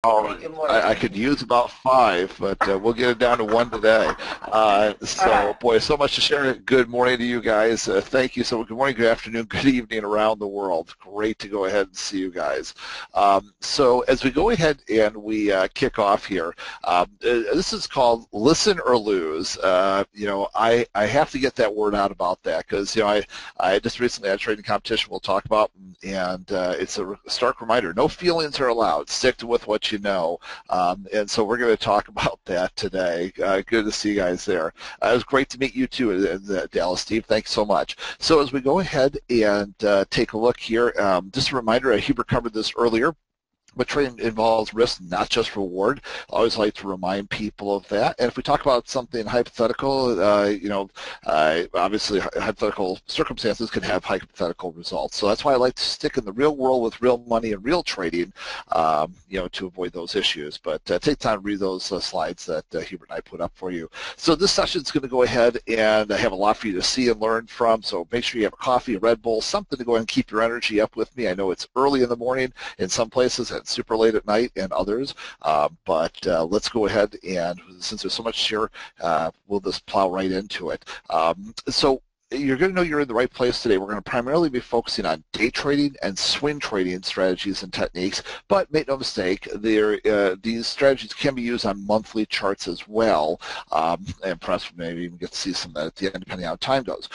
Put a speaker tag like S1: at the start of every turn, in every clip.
S1: Oh,
S2: Hey, good morning.
S1: I could use about five, but we'll get it down to one today.
S2: All
S1: So,
S2: right.
S1: boy, so much to share. Good morning to you guys. Thank you. So, good morning, good afternoon, good evening around the world. Great to go ahead and see you guys. So, as we go ahead and we kick off here, this is called Listen or Lose. I have to get that word out about that because, I just recently had a trading competition we'll talk about, and it's a stark reminder. No feelings are allowed. Stick to with what you know. And so we're going to talk about that today. Good to see you guys there. It was great to meet you too, Dallas, Steve. Thanks so much. So as we go ahead and take a look here, just a reminder, Hubert covered this earlier. But trading involves risk, not just reward. I always like to remind people of that. And if we talk about something hypothetical, obviously hypothetical circumstances can have hypothetical results. So that's why I like to stick in the real world with real money and real trading, to avoid those issues. But take time to read those slides that Hubert and I put up for you. So this session is going to go ahead and I have a lot for you to see and learn from. So make sure you have a coffee, a Red Bull, something to go ahead and keep your energy up with me. I know it's early in the morning in some places and super late at night in others. But let's go ahead and since there's so much here, we'll just plow right into it. So you're going to know you're in the right place today. We're going to primarily be focusing on day trading and swing trading strategies and techniques, but make no mistake, these strategies can be used on monthly charts as well, and perhaps maybe even get to see some of that at the end, depending on how time goes.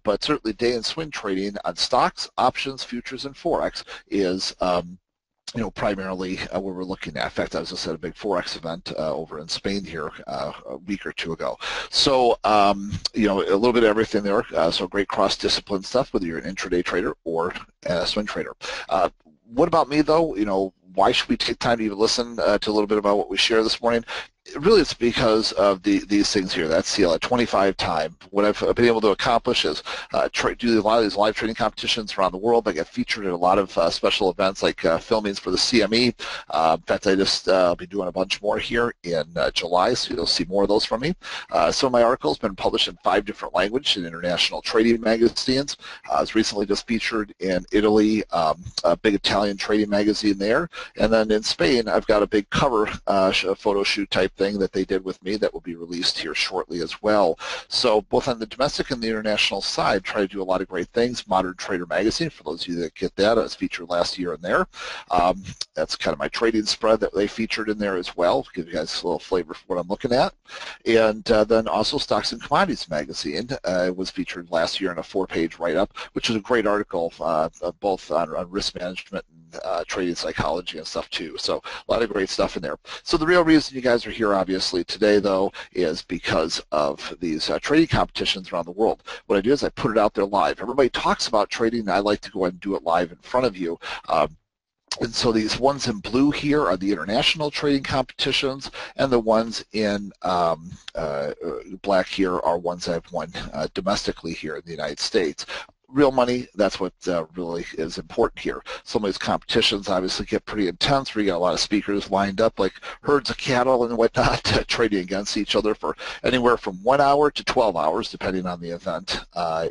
S1: But certainly day and swing trading on stocks, options, futures, and forex is primarily where we're looking at. In fact, I was just at a big forex event over in Spain here a week or two ago. So, a little bit of everything there. So great cross-discipline stuff, whether you're an intraday trader or a swing trader. What about me, though? Why should we take time to even listen to a little bit about what we share this morning? Really, it's because of these things here. That's the 25 time. What I've been able to accomplish is do a lot of these live trading competitions around the world. I get featured at a lot of special events like filmings for the CME. In fact, I'll be doing a bunch more here in July, so you'll see more of those from me. Some of my articles have been published in 5 different languages in international trading magazines. I was recently just featured in Italy, a big Italian trading magazine there. And then in Spain, I've got a big cover photo shoot type thing that they did with me that will be released here shortly as well. So both on the domestic and the international side, try to do a lot of great things. Modern Trader Magazine, for those of you that get that, I was featured last year in there. That's kind of my trading spread that they featured in there as well, to give you guys a little flavor for what I'm looking at. And then also Stocks and Commodities Magazine was featured last year in a 4-page write-up, which is a great article both on risk management and trading psychology and stuff too. So a lot of great stuff in there. So the real reason you guys are here obviously today though is because of these trading competitions around the world. What I do is I put it out there live. Everybody talks about trading and I like to go ahead and do it live in front of you. And so these ones in blue here are the international trading competitions, and the ones in black here are ones I've won domestically here in the United States. Real money, that's what really is important here. Some of these competitions obviously get pretty intense where you got a lot of speakers lined up like herds of cattle and whatnot trading against each other for anywhere from 1 hour to 12 hours depending on the event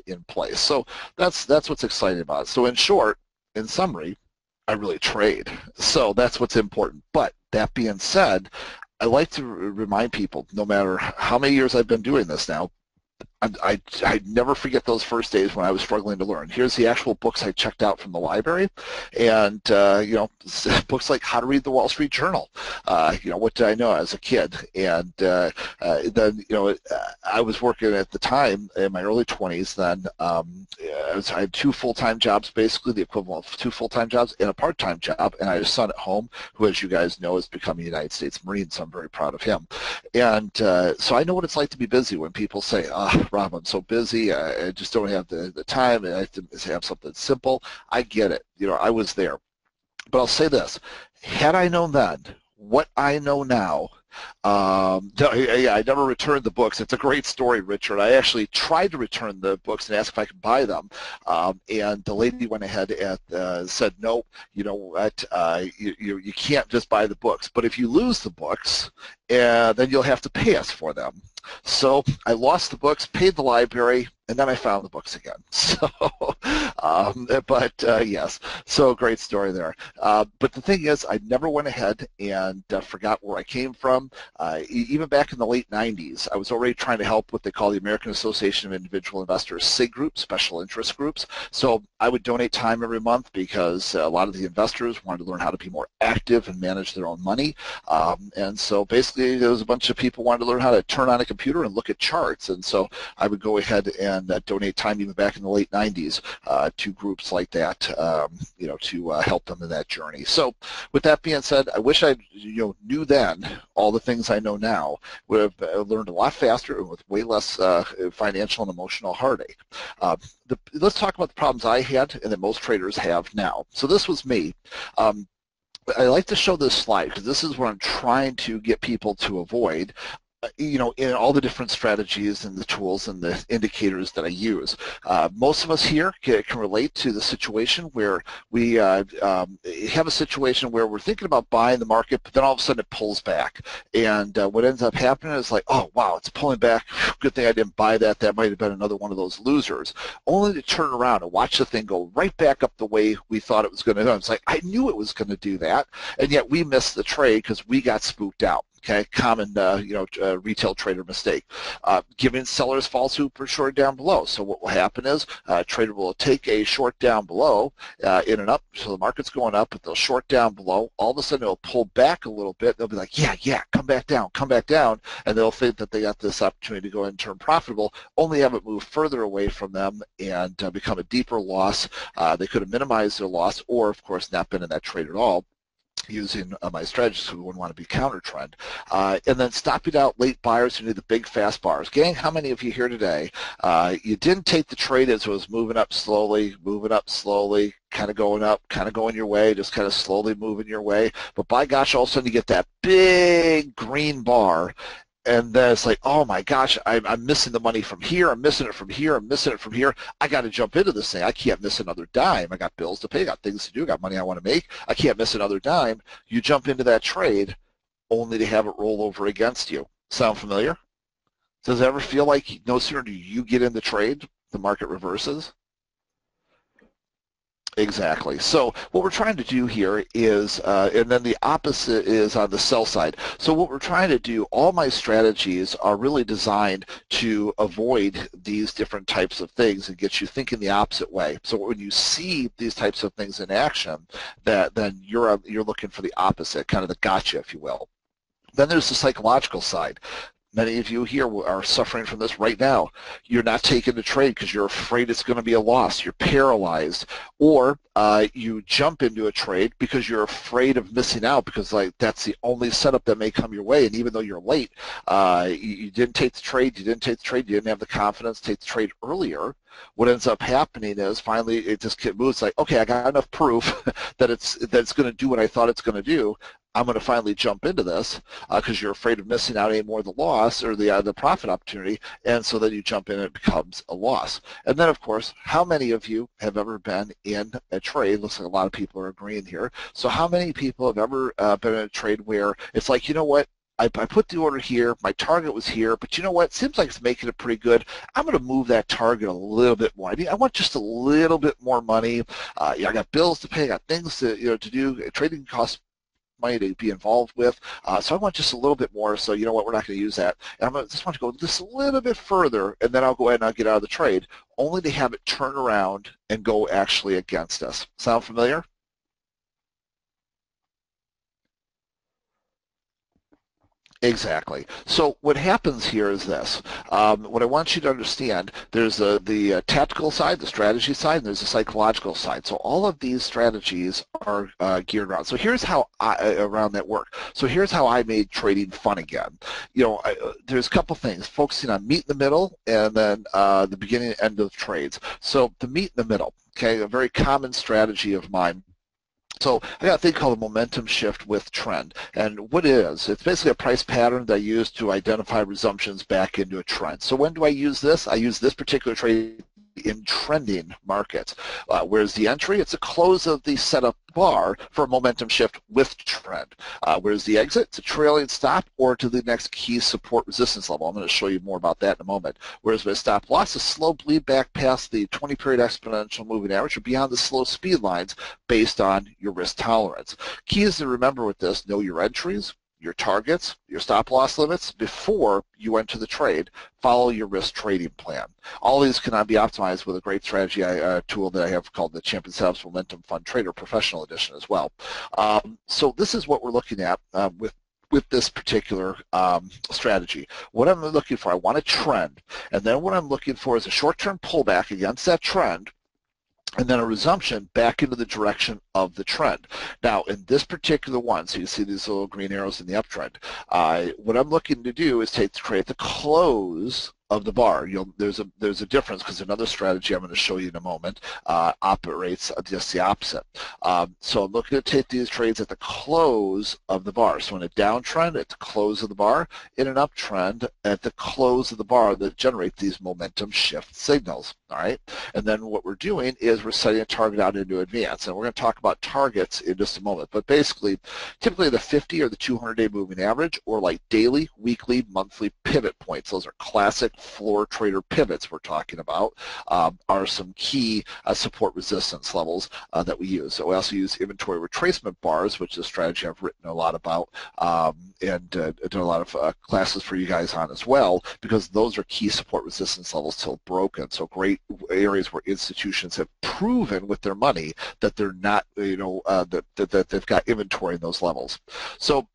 S1: in place. So that's what's exciting about it. So in short, in summary, I really trade. So that's what's important. But that being said, I like to remind people, no matter how many years I've been doing this now, I never forget those first days when I was struggling to learn. Here's the actual books I checked out from the library, and books like How to Read the Wall Street Journal. What did I know as a kid? And then I was working at the time in my early 20s. Then I had 2 full-time jobs, basically the equivalent of 2 full-time jobs and a part-time job, and I had a son at home who, as you guys know, has become a United States Marine. So I'm very proud of him. And so I know what it's like to be busy when people say, Rob, I'm so busy, I just don't have the time, and I have to have something simple. I get it. I was there. But I'll say this. Had I known then what I know now, I never returned the books. It's a great story, Richard. I actually tried to return the books and ask if I could buy them, and the lady went ahead and said, no, you know what, you can't just buy the books, but if you lose the books, then you'll have to pay us for them. So I lost the books, paid the library, and then I found the books again. So, yes, so great story there. But the thing is, I never went ahead and forgot where I came from. Even back in the late 90s, I was already trying to help what they call the American Association of Individual Investors, SIG groups, special interest groups. So I would donate time every month because a lot of the investors wanted to learn how to be more active and manage their own money. And so basically, there was a bunch of people wanted to learn how to turn on a computer and look at charts. And so I would go ahead and donate time even back in the late 90s to groups like that, to help them in that journey. So with that being said, I wish I knew then all the things I know now. Would have learned a lot faster and with way less financial and emotional heartache. Let's talk about the problems I had and that most traders have now. So this was me. I like to show this slide because this is what I'm trying to get people to avoid. In all the different strategies and the tools and the indicators that I use. Most of us here can relate to the situation where we have a situation where we're thinking about buying the market, but then all of a sudden it pulls back. And what ends up happening is like, oh, wow, it's pulling back. Good thing I didn't buy that. That might have been another one of those losers. Only to turn around and watch the thing go right back up the way we thought it was going to go. It's like, I knew it was going to do that, and yet we missed the trade because we got spooked out. Okay, common retail trader mistake. Giving sellers false hoop or short down below. So what will happen is a trader will take a short down below in and up, so the market's going up, but they'll short down below. All of a sudden it'll pull back a little bit. They'll be like, yeah, come back down, and they'll think that they got this opportunity to go ahead and turn profitable, only have it move further away from them and become a deeper loss. They could have minimized their loss or, of course, not been in that trade at all, using my strategies, so we wouldn't want to be counter trend. And then stopping out late buyers who need the big fast bars. Gang, how many of you here today, you didn't take the trade as it was moving up slowly, kind of going up, kind of going your way, just kind of slowly moving your way. But by gosh, all of a sudden you get that big green bar, and then it's like, oh my gosh, I'm missing the money from here, I'm missing it from here, I got to jump into this thing. I can't miss another dime. I got bills to pay, I got things to do, I got money I want to make. I can't miss another dime. You jump into that trade only to have it roll over against you. Sound familiar? Does it ever feel like no sooner do you get in the trade, the market reverses? Exactly. So what we're trying to do here is, and then the opposite is on the sell side. So what we're trying to do, all my strategies are really designed to avoid these different types of things and get you thinking the opposite way. So when you see these types of things in action, then you're looking for the opposite, kind of the gotcha, if you will. Then there's the psychological side. Many of you here are suffering from this right now. You're not taking the trade because you're afraid it's going to be a loss. You're paralyzed. Or you jump into a trade because you're afraid of missing out because that's the only setup that may come your way. And even though you're late, you didn't take the trade, you didn't have the confidence to take the trade earlier. What ends up happening is finally it just moves like, okay, I got enough proof that it's going to do what I thought it's going to do. I'm going to finally jump into this because you're afraid of missing out any more of the loss or the profit opportunity, and so then you jump in and it becomes a loss. And then, of course, how many of you have ever been in a trade? Looks like a lot of people are agreeing here. So how many people have ever been in a trade where it's like, you know what, I put the order here, my target was here, but you know what, it seems like it's making it pretty good. I'm going to move that target a little bit more. I want just a little bit more money. I got bills to pay, I got things to do. Trading costs money to be involved with, so I want just a little bit more, so you know what, we're not going to use that. And just want to go just a little bit further, and then I'll go ahead and I'll get out of the trade, only to have it turn around and go actually against us. Sound familiar? Exactly. So what happens here is this. What I want you to understand, there's the tactical side, the strategy side, and there's the psychological side. So all of these strategies are geared around. So here's how around that work. So here's how I made trading fun again. There's a couple things, focusing on meet in the middle and then the beginning and end of trades. So the meet in the middle, okay, a very common strategy of mine. So I got a thing called a momentum shift with trend. And what it is, it's basically a price pattern that I use to identify resumptions back into a trend. So when do I use this? I use this particular trade in trending markets. Whereas the entry, it's a close of the setup bar for a momentum shift with trend. Whereas the exit, it's a trailing stop or to the next key support resistance level. I'm going to show you more about that in a moment. Whereas with stop loss, a slow bleed back past the 20-period exponential moving average or beyond the slow speed lines based on your risk tolerance. Key is to remember with this, know your entries, your targets, your stop loss limits before you enter the trade. Follow your risk trading plan. All these can be optimized with a great strategy tool that I have called the Champion Setups Momentum Fund Trader Professional Edition as well. So this is what we're looking at with this particular strategy. What I'm looking for, I want a trend, and then what I'm looking for is a short-term pullback against that trend, and then a resumption back into the direction of the trend. Now, in this particular one, so you see these little green arrows in the uptrend, what I'm looking to do is create the close of the bar. There's a difference because another strategy I'm going to show you in a moment operates just the opposite. So I'm looking to take these trades at the close of the bar. So in a downtrend, at the close of the bar. In an uptrend, at the close of the bar that generate these momentum shift signals. All right. And then what we're doing is we're setting a target out into advance. And we're going to talk about targets in just a moment. But basically, typically the 50 or the 200-day moving average, or like daily, weekly, monthly pivot points. Those are classic floor trader pivots we're talking about, are some key support resistance levels that we use. So we also use inventory retracement bars, which is a strategy I've written a lot about and done a lot of classes for you guys on as well, because those are key support resistance levels till broken. So great areas where institutions have proven with their money that they're not, that they've got inventory in those levels. So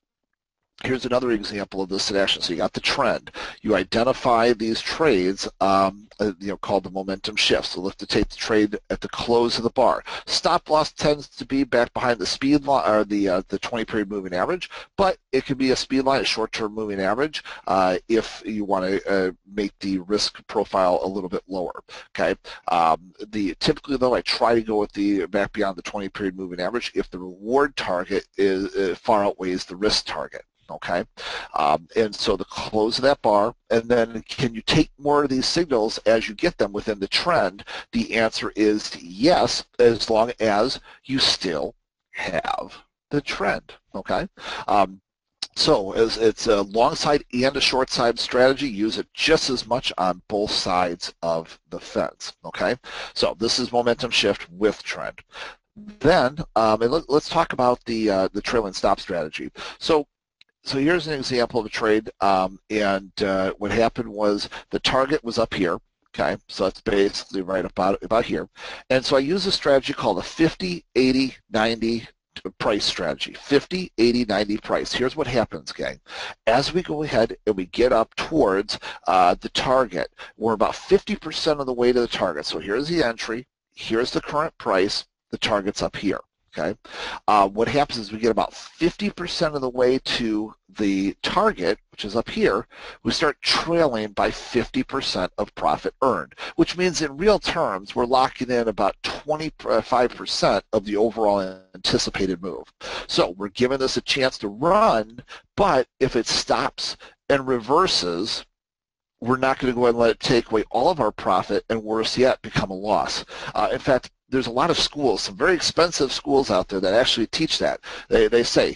S1: here's another example of this in action. So you got the trend. You identify these trades, called the momentum shift. So let's take the trade at the close of the bar. Stop loss tends to be back behind the speed line or the 20-period moving average, but it could be a speed line, a short-term moving average, if you want to make the risk profile a little bit lower. Okay. Typically though, I try to go with the back beyond the 20-period moving average if the reward target is far outweighs the risk target. Okay, and so the close of that bar, and then can you take more of these signals as you get them within the trend? The answer is yes, as long as you still have the trend. Okay. So as it's a long side and a short side strategy, use it just as much on both sides of the fence. Okay, so this is momentum shift with trend. Then let's talk about the trailing stop strategy. So here's an example of a trade, and what happened was the target was up here. Okay, so that's basically right about here. And so I use a strategy called the 50, 80, 90 price strategy. 50, 80, 90 price. Here's what happens, gang. As we go ahead and we get up towards the target, we're about 50% of the way to the target. So here's the entry. Here's the current price. The target's up here. Okay, what happens is we get about 50% of the way to the target, which is up here, we start trailing by 50% of profit earned, which means in real terms, we're locking in about 25% of the overall anticipated move. So we're giving this a chance to run, but if it stops and reverses, we're not going to go ahead and let it take away all of our profit and, worse yet, become a loss. In fact, there's a lot of schools, some very expensive schools out there that actually teach that. They say,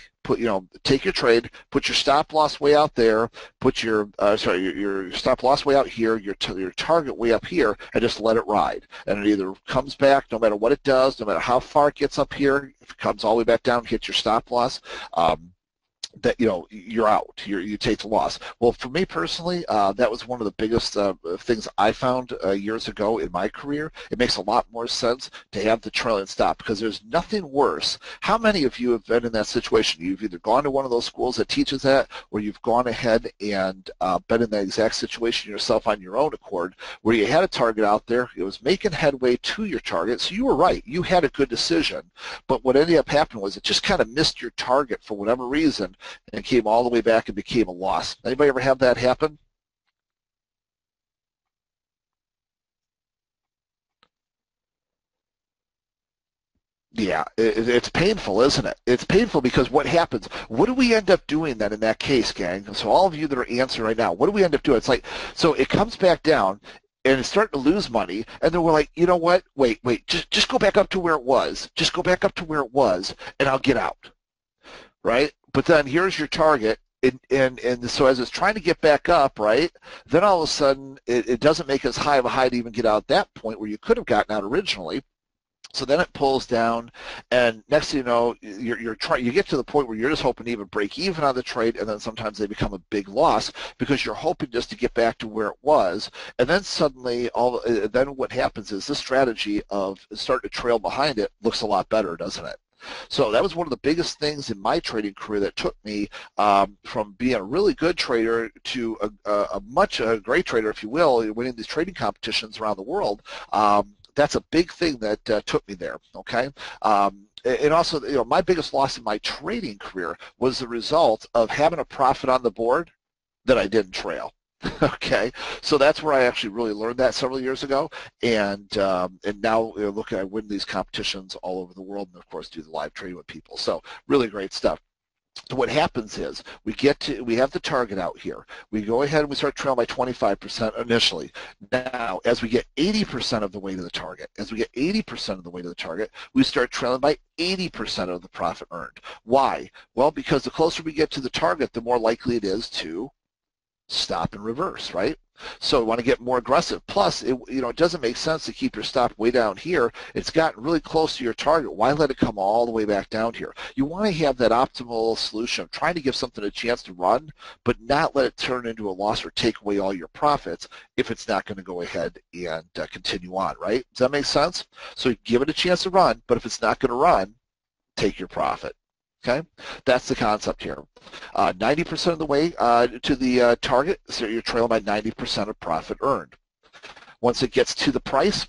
S1: take your trade, put your stop loss way out there, put your stop loss way out here, your target way up here, and just let it ride. And it either comes back, no matter what it does, no matter how far it gets up here, if it comes all the way back down, hit your stop loss, that you're out, you take the loss. Well, for me personally, that was one of the biggest things I found years ago in my career. It makes a lot more sense to have the trailing stop, because there's nothing worse. How many of you have been in that situation? You've either gone to one of those schools that teaches that, or you've gone ahead and been in that exact situation yourself on your own accord, where you had a target out there, it was making headway to your target, so you were right, you had a good decision, but what ended up happening was it just kind of missed your target for whatever reason, and came all the way back and became a loss. Anybody ever have that happen? Yeah, it's painful, isn't it? It's painful because what happens? What do we end up doing then in that case, gang? So all of you that are answering right now, what do we end up doing? It's like, so it comes back down, and it's starting to lose money, and then we're like, you know what? Wait, just go back up to where it was. Just go back up to where it was, and I'll get out, right? But then here's your target, and so as it's trying to get back up, right, then all of a sudden it doesn't make as high of a high to even get out at that point where you could have gotten out originally. So then it pulls down, and next thing you know, you get to the point where you're just hoping to even break even on the trade, and then sometimes they become a big loss because you're hoping just to get back to where it was, and then suddenly then what happens is this strategy of starting to trail behind it looks a lot better, doesn't it? So that was one of the biggest things in my trading career that took me from being a really good trader to a great trader, if you will, winning these trading competitions around the world. That's a big thing that took me there, okay? And also, my biggest loss in my trading career was the result of having a profit on the board that I didn't trail. Okay, so that's where I actually really learned that several years ago, and now look, I win these competitions all over the world, and of course do the live trading with people. So really great stuff. So what happens is we have the target out here. We go ahead and we start trailing by 25% initially. Now, as we get 80% of the way to the target, we start trailing by 80% of the profit earned. Why? Well, because the closer we get to the target, the more likely it is to stop and reverse, right? So we want to get more aggressive. Plus, it doesn't make sense to keep your stop way down here. It's gotten really close to your target. Why let it come all the way back down here? You want to have that optimal solution of trying to give something a chance to run, but not let it turn into a loss or take away all your profits if it's not going to go ahead and continue on, right? Does that make sense? So give it a chance to run, but if it's not going to run, take your profit. Okay, that's the concept here. 90% of the way to the target, so you're trailing by 90% of profit earned. Once it gets to the price,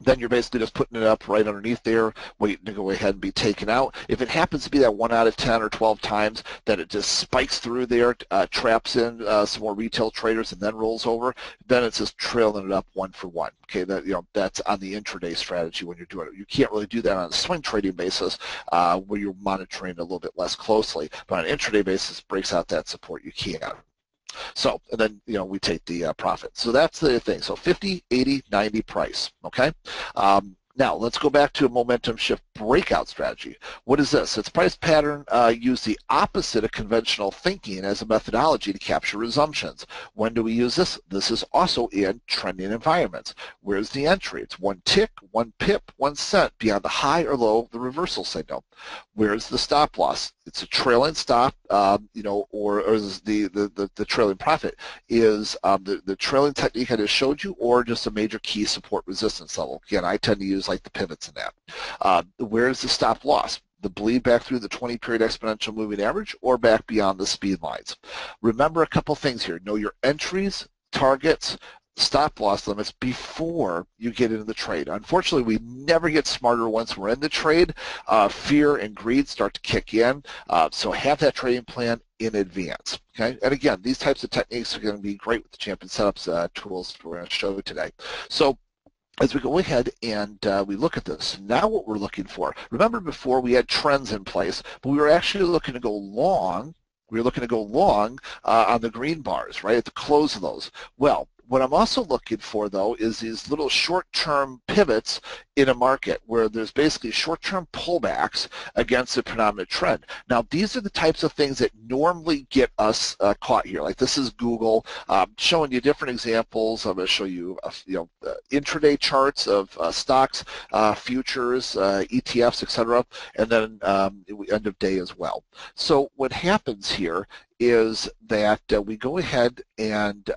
S1: then you're basically just putting it up right underneath there, waiting to go ahead and be taken out. If it happens to be that 1 out of 10 or 12 times that it just spikes through there, traps in some more retail traders and then rolls over, then it's just trailing it up one for one. Okay, that's on the intraday strategy when you're doing it. You can't really do that on a swing trading basis where you're monitoring a little bit less closely, but on an intraday basis, breaks out that support, you can. So, and then, we take the profit. So that's the thing. So 50, 80, 90 price, okay? Now, let's go back to a momentum shift breakout strategy. What is this? It's price pattern use the opposite of conventional thinking as a methodology to capture resumptions. When do we use this? This is also in trending environments. Where's the entry? It's 1 tick, 1 pip, 1 cent beyond the high or low of the reversal signal. Where's the stop loss? It's a trailing stop, or is the trailing profit is the trailing technique I just showed you, or just a major key support resistance level. Again, I tend to use like the pivots in that. Where's the stop loss? The bleed back through the 20-period exponential moving average or back beyond the speed lines. Remember a couple things here. Know your entries, targets, stop loss limits before you get into the trade. Unfortunately, we never get smarter once we're in the trade. Fear and greed start to kick in, so have that trading plan in advance. Okay, and again, these types of techniques are going to be great with the Champion Setups tools we're going to show today. So as we go ahead and we look at this, now what we're looking for, remember before we had trends in place, but we were actually looking to go long. We were looking to go long on the green bars, right, at the close of those. Well, what I'm also looking for, though, is these little short-term pivots in a market where there's basically short-term pullbacks against the predominant trend. Now, these are the types of things that normally get us caught here. Like this is Google showing you different examples. I'm going to show you, intraday charts of stocks, futures, ETFs, etc., and then end of day as well. So what happens here is that we go ahead and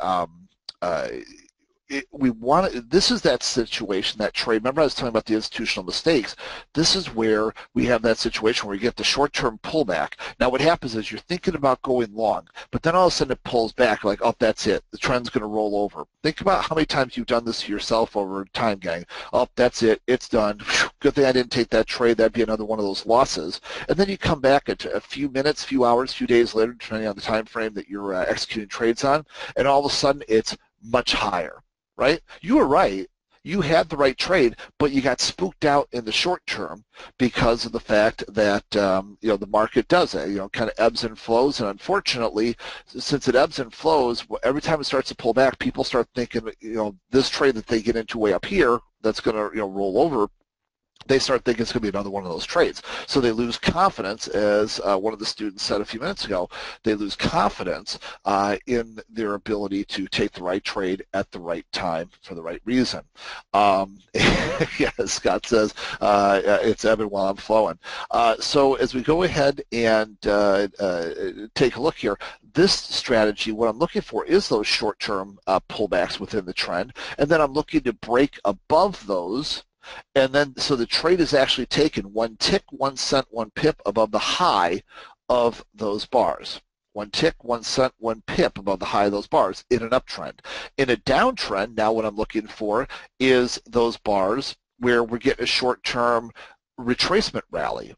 S1: this is that situation, that trade. Remember I was talking about the institutional mistakes. This is where we have that situation where you get the short-term pullback. Now what happens is you're thinking about going long, but then all of a sudden it pulls back like, oh, that's it. The trend's going to roll over. Think about how many times you've done this to yourself over time, gang. Oh, that's it. It's done. Good thing I didn't take that trade. That'd be another one of those losses. And then you come back at a few minutes, few hours, few days later, depending on the time frame that you're executing trades on, and all of a sudden it's much higher. Right? You were right. you had the right trade, but you got spooked out in the short term because of the fact that the market does it, kind of ebbs and flows. And unfortunately, since it ebbs and flows, every time it starts to pull back, people start thinking, this trade that they get into way up here that's going to roll over, they start thinking it's going to be another one of those trades. So they lose confidence, as one of the students said a few minutes ago, they lose confidence in their ability to take the right trade at the right time for the right reason. Yeah, Scott says, it's ebbing while I'm flowing. So as we go ahead and take a look here, this strategy, what I'm looking for is those short-term pullbacks within the trend, and then I'm looking to break above those. And then, so the trade is actually taken 1 tick, 1 cent, 1 pip above the high of those bars. 1 tick, 1 cent, 1 pip above the high of those bars in an uptrend. In a downtrend, now what I'm looking for is those bars where we're getting a short-term retracement rally,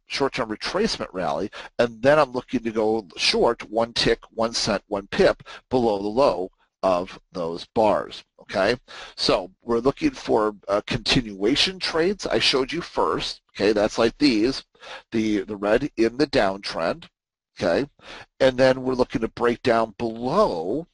S1: and then I'm looking to go short 1 tick, 1 cent, 1 pip below the low of those bars. Okay, so we're looking for continuation trades. I showed you first. Okay, that's like these, the red in the downtrend. Okay, and then we're looking to break down below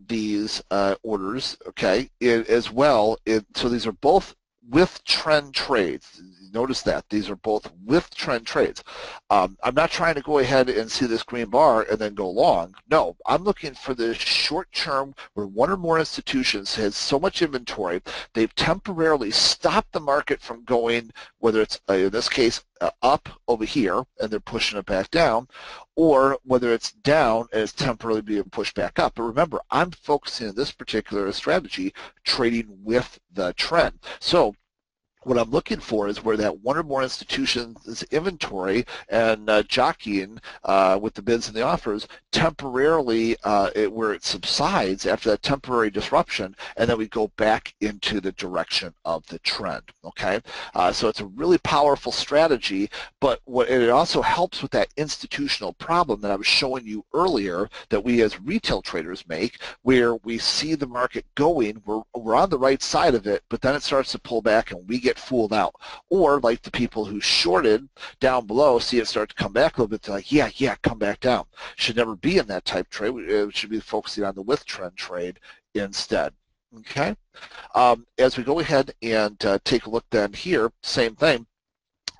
S1: these orders. Okay, as well. So these are both with trend trades. Notice that these are both with trend trades. I'm not trying to go ahead and see this green bar and then go long. No, I'm looking for the short term where one or more institutions has so much inventory, they've temporarily stopped the market from going, whether it's, in this case, up over here, and they're pushing it back down, or whether it's down and it's temporarily being pushed back up. But remember, I'm focusing on this particular strategy, trading with the trend. So what I'm looking for is where that one or more institutions' inventory and jockeying with the bids and the offers temporarily, where it subsides after that temporary disruption, and then we go back into the direction of the trend. Okay, so it's a really powerful strategy, but it also helps with that institutional problem that I was showing you earlier that we as retail traders make, where we see the market going, we're on the right side of it, but then it starts to pull back and we get fooled out. Or like the people who shorted down below, see it start to come back a little bit, they're like, yeah, come back down. Should never be in that type trade. We should be focusing on the with trend trade instead. Okay, as we go ahead and take a look then here, same thing.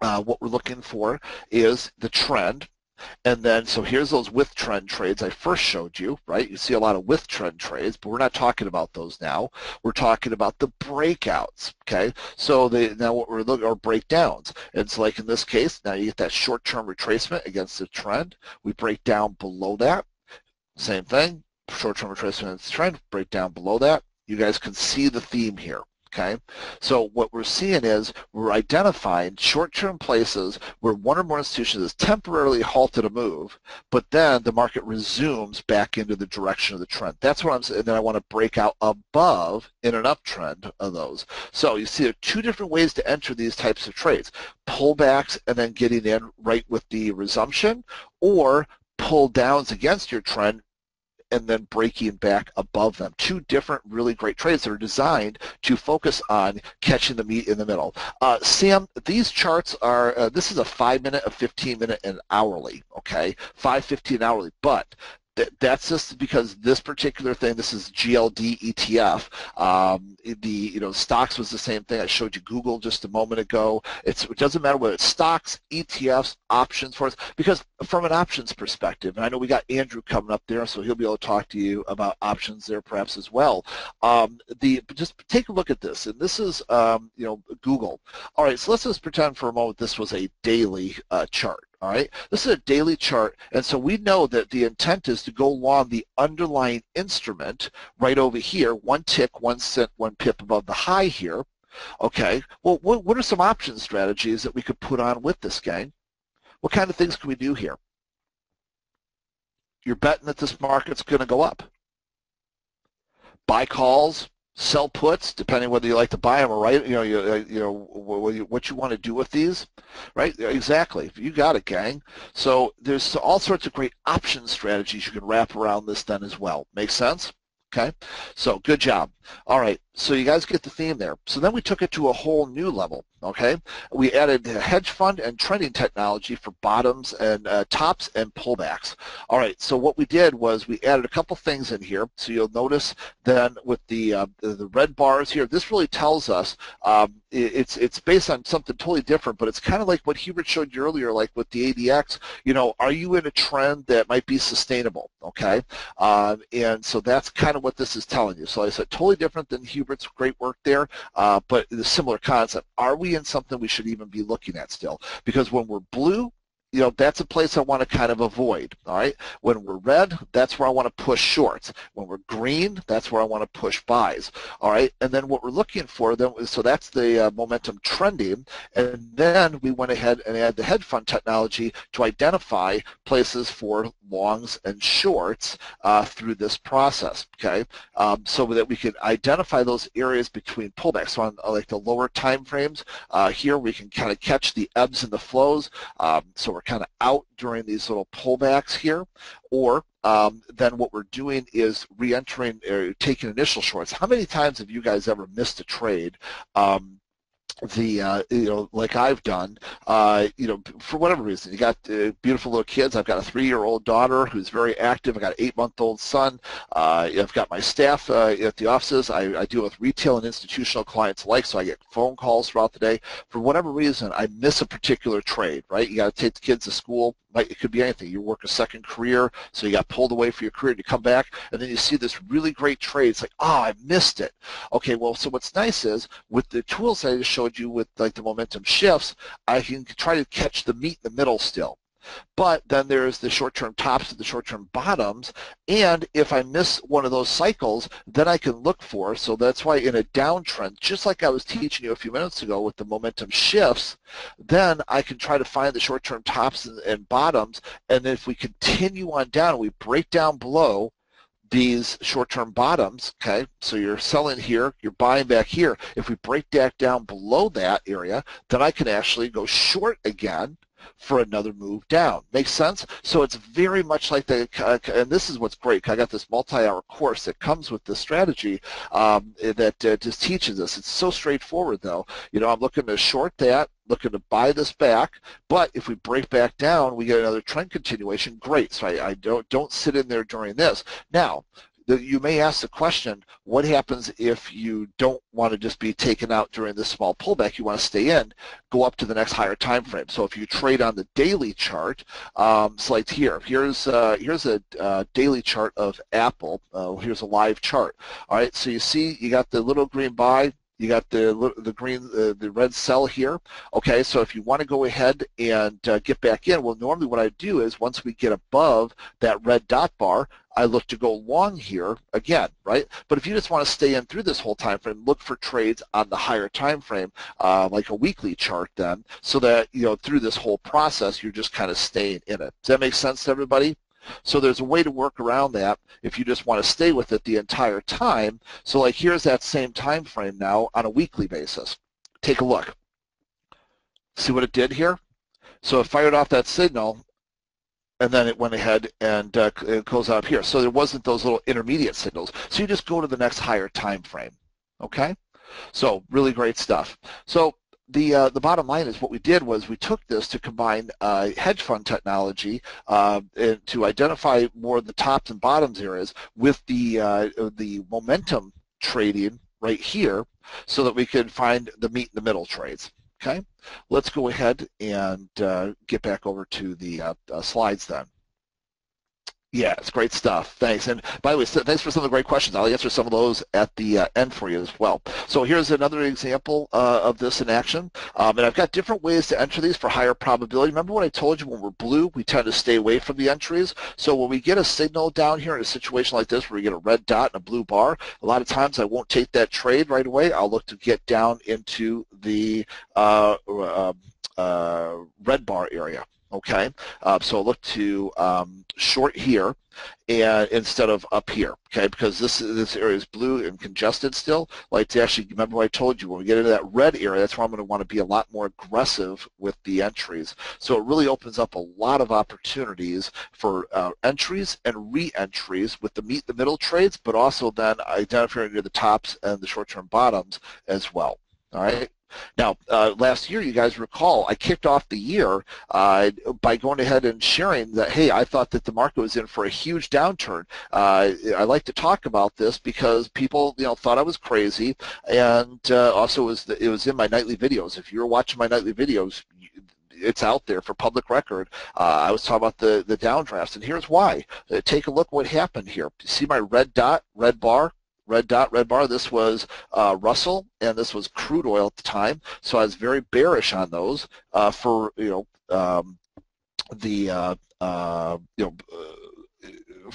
S1: What we're looking for is the trend. And then, so here's those with trend trades I first showed you, right? You see a lot of with trend trades, but we're not talking about those now. We're talking about the breakouts, okay? So now what we're looking, or breakdowns. It's like in this case, now you get that short-term retracement against the trend. We break down below that. Same thing, short-term retracement against the trend, break down below that. You guys can see the theme here. Okay, so what we're seeing is we're identifying short-term places where one or more institutions has temporarily halted a move, but then the market resumes back into the direction of the trend. That's what I'm saying. And then I want to break out above in an uptrend of those. So you see there are two different ways to enter these types of trades: pullbacks and then getting in right with the resumption, or pull downs against your trend and then breaking back above them. Two different really great trades that are designed to focus on catching the meat in the middle. Sam, these charts are, this is a 5-minute, a 15-minute, and hourly, okay? 5, 15, hourly, but that's just because this particular thing, this is GLD ETF. Stocks was the same thing. I showed you Google just a moment ago. It doesn't matter whether it's stocks, ETFs, options for us, because from an options perspective, and I know we got Andrew coming up there, so he'll be able to talk to you about options there perhaps as well. Just take a look at this, and this is Google. All right, so let's just pretend for a moment this was a daily chart. All right, this is a daily chart, and so we know that the intent is to go along the underlying instrument right over here, 1 tick, 1 cent, 1 pip above the high here. Okay, well, what are some option strategies that we could put on with this, gang? What kind of things can we do here? You're betting that this market's going to go up. Buy calls, sell puts, depending whether you like to buy them or right. What you want to do with these, right? Exactly. You got it, gang. So there's all sorts of great option strategies you can wrap around this then as well. Make sense? Okay, so good job. All right, so you guys get the theme there. So then we took it to a whole new level, okay? We added hedge fund and trending technology for bottoms and tops and pullbacks. All right, so what we did was we added a couple things in here. So you'll notice then with the red bars here, this really tells us it's based on something totally different, but it's kind of like what Hubert showed you earlier, like with the ADX, you know, are you in a trend that might be sustainable, okay? And so that's kind of what this is telling you. So I said totally different than Hubert's great work there, but the similar concept. Are we in something we should even be looking at still? Because when we're blue, you know, that's a place I want to kind of avoid, all right? When we're red, that's where I want to push shorts. When we're green, that's where I want to push buys, all right? And then what we're looking for, then, so that's the momentum trending, and then we went ahead and added the hedge fund technology to identify places for longs and shorts through this process, okay? So that we can identify those areas between pullbacks. So on like the lower time frames, here we can kind of catch the ebbs and the flows. So we're kind of out during these little pullbacks here, or then what we're doing is re-entering or taking initial shorts. How many times have you guys ever missed a trade? You know, like I've done, you know, for whatever reason. You got beautiful little kids. I've got a 3-year-old daughter who's very active. I've got an 8-month-old son. I've got my staff at the offices. I deal with retail and institutional clients alike, so I get phone calls throughout the day. For whatever reason, I miss a particular trade, right? You got to take the kids to school. It could be anything. You work a second career, so you got pulled away for your career, and you come back, and then you see this really great trade. It's like, oh, I missed it. Okay, well, so what's nice is with the tools I just showed you with like the momentum shifts, I can try to catch the meat in the middle still. But then there's the short-term tops and the short-term bottoms, and if I miss one of those cycles, then I can look for, so that's why in a downtrend, just like I was teaching you a few minutes ago with the momentum shifts, then I can try to find the short-term tops and bottoms, and then if we continue on down, we break down below these short-term bottoms, okay, so you're selling here, you're buying back here. If we break that down below that area, then I can actually go short again for another move down. Makes sense? So it's very much like the, and this is what's great. I got this multi-hour course that comes with this strategy that just teaches us. It's so straightforward, though. You know, I'm looking to short that, looking to buy this back, but if we break back down, we get another trend continuation. Great. So I don't sit in there during this. Now, you may ask the question, what happens if you don't want to just be taken out during this small pullback? You want to stay in, go up to the next higher time frame. So if you trade on the daily chart, so like here's a daily chart of Apple. Here's a live chart. All right, so you see you got the little green buy, you got the green, the red sell here. Okay, so if you want to go ahead and get back in, well, normally what I do is once we get above that red dot bar, I look to go long here again, right? But if you just want to stay in through this whole time frame, look for trades on the higher time frame, like a weekly chart then, so that, you know, through this whole process, you're just kind of staying in it. Does that make sense to everybody? So there's a way to work around that if you just want to stay with it the entire time. So like here's that same time frame now on a weekly basis. Take a look. See what it did here? So it fired off that signal, and then it went ahead and it goes up here. So there wasn't those little intermediate signals. So you just go to the next higher time frame. Okay? So really great stuff. So the bottom line is what we did was we took this to combine hedge fund technology and to identify more of the tops and bottoms areas with the momentum trading right here so that we could find the meat in the middle trades. Okay, let's go ahead and get back over to the slides then. Yeah, it's great stuff. Thanks. And by the way, thanks for some of the great questions. I'll answer some of those at the end for you as well. So here's another example of this in action. And I've got different ways to enter these for higher probability. Remember what I told you, when we're blue, we tend to stay away from the entries. So when we get a signal down here in a situation like this where we get a red dot and a blue bar, a lot of times I won't take that trade right away. I'll look to get down into the red bar area. Okay, so look to short here and instead of up here, okay, because this area is blue and congested still. Like to actually remember what I told you, when we get into that red area, that's where I'm going to want to be a lot more aggressive with the entries. So it really opens up a lot of opportunities for entries and re-entries with the meet the middle trades, but also then identifying near the tops and the short-term bottoms as well. All right. Now, last year, you guys recall, I kicked off the year by going ahead and sharing that, hey, I thought that the market was in for a huge downturn. I like to talk about this because people, thought I was crazy, and also it was in my nightly videos. If you're watching my nightly videos, it's out there for public record. I was talking about the downdrafts, and here's why. Take a look what happened here. You see my red dot, red bar? Red dot, red bar, this was Russell, and this was crude oil at the time, so I was very bearish on those for,